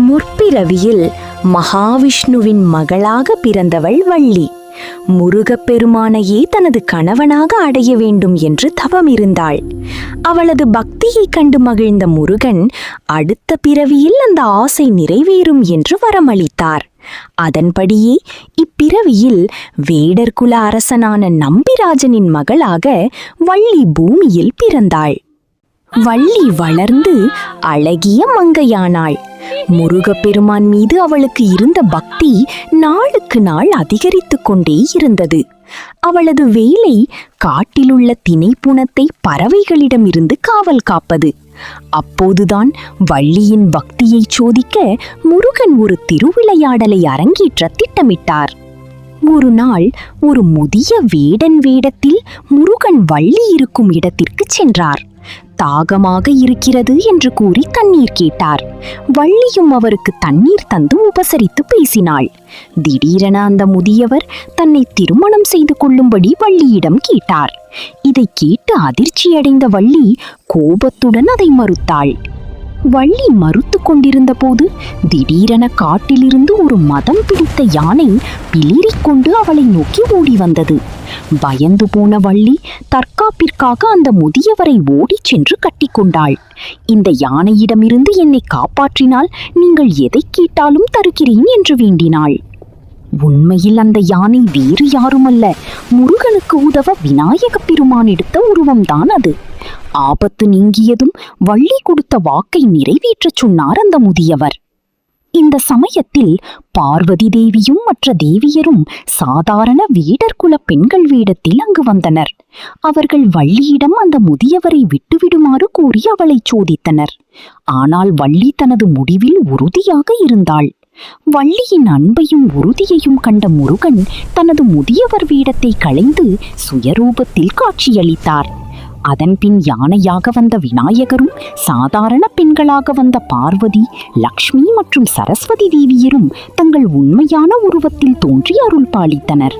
முற்பிறவியில் மகாவிஷ்ணுவின் மகளாக பிறந்தவள் வள்ளி. முருகப்பெருமானையே தனது கணவனாக அடைய வேண்டும் என்று தவம் இருந்தாள். அவளது பக்தியை கண்டு மகிழ்ந்த முருகன் அடுத்த பிறவியில் அந்த ஆசை நிறைவேறும் என்று வரமளித்தார். அதன்படியே இப்பிறவியில் வேடர்குல அரசனான நம்பிராஜனின் மகளாக வள்ளி பூமியில் பிறந்தாள். வள்ளி வளர்ந்து அழகிய மங்கையானாள். முருகப்பெருமான் மீது அவளுக்கு இருந்த பக்தி நாளுக்கு நாள் அதிகரித்து கொண்டே இருந்தது. அவளது வேலை காட்டிலுள்ள திணைப்புணத்தை பறவைகளிடமிருந்து காவல் காப்பது. அப்போதுதான் வள்ளியின் பக்தியை சோதிக்க முருகன் ஒரு திருவிளையாடலை அரங்கேற்ற திட்டமிட்டார். ஒரு நாள் ஒரு முதிய வேடன் வேடத்தில் முருகன் வள்ளி இருக்கும் இடத்திற்கு சென்றார். தாகமாக இருக்கிறது என்று கூறி தண்ணீர் கேட்டார். வள்ளியும் அவருக்கு தண்ணீர் தந்து உபசரித்து பேசினாள். திடீரென அந்த முதியவர் தன்னை திருமணம் செய்து கொள்ளும்படி வள்ளியிடம் கேட்டார். இதை கேட்டு அதிர்ச்சியடைந்த வள்ளி கோபத்துடன் அதை மறுத்தாள். வள்ளி மறுத்து கொண்டிருந்த போது திடீரென காட்டிலிருந்து ஒரு மதம் பிடித்த யானை பிளிரிக்கொண்டு அவளை நோக்கி ஓடி வந்தது. பயந்து போன வள்ளி தற்காப்பிற்காக அந்த முதியவரை ஓடிச் சென்று கட்டிக்கொண்டாள். இந்த யானையிடமிருந்து என்னை காப்பாற்றினால் நீங்கள் எதை கேட்டாலும் தருகிறேன் என்று வேண்டினாள். உண்மையில் அந்த யானை வேறு யாருமல்ல, முருகனுக்கு உதவ விநாயக பெருமான் எடுத்த உருவம்தான் அது. ஆபத்து நீங்கியதும் வள்ளி கொடுத்த வாக்கை நிறைவேற்றச் சொன்னார் அந்த முதியவர். இந்த சமயத்தில் பார்வதி தேவியும் மற்ற தேவியரும் சாதாரண வேடர்குல பெண்கள் வேடத்தில் அங்கு வந்தனர். அவர்கள் வள்ளியிடம் அந்த முதியவரை விட்டுவிடுமாறு கூறி அவளை சோதித்தனர். ஆனால் வள்ளி தனது முடிவில் உறுதியாக இருந்தாள். வள்ளியின் அன்பையும் உறுதியையும் கண்ட முருகன் தனது முதியவர் வேடத்தை களைந்து சுயரூபத்தில் காட்சியளித்தார். அதன்பின் யானையாக வந்த விநாயகரும் சாதாரண பெண்களாக வந்த பார்வதி, லக்ஷ்மி மற்றும் சரஸ்வதி தேவியரும் தங்கள் உண்மையான உருவத்தில் தோன்றி அருள் பாலித்தனர்.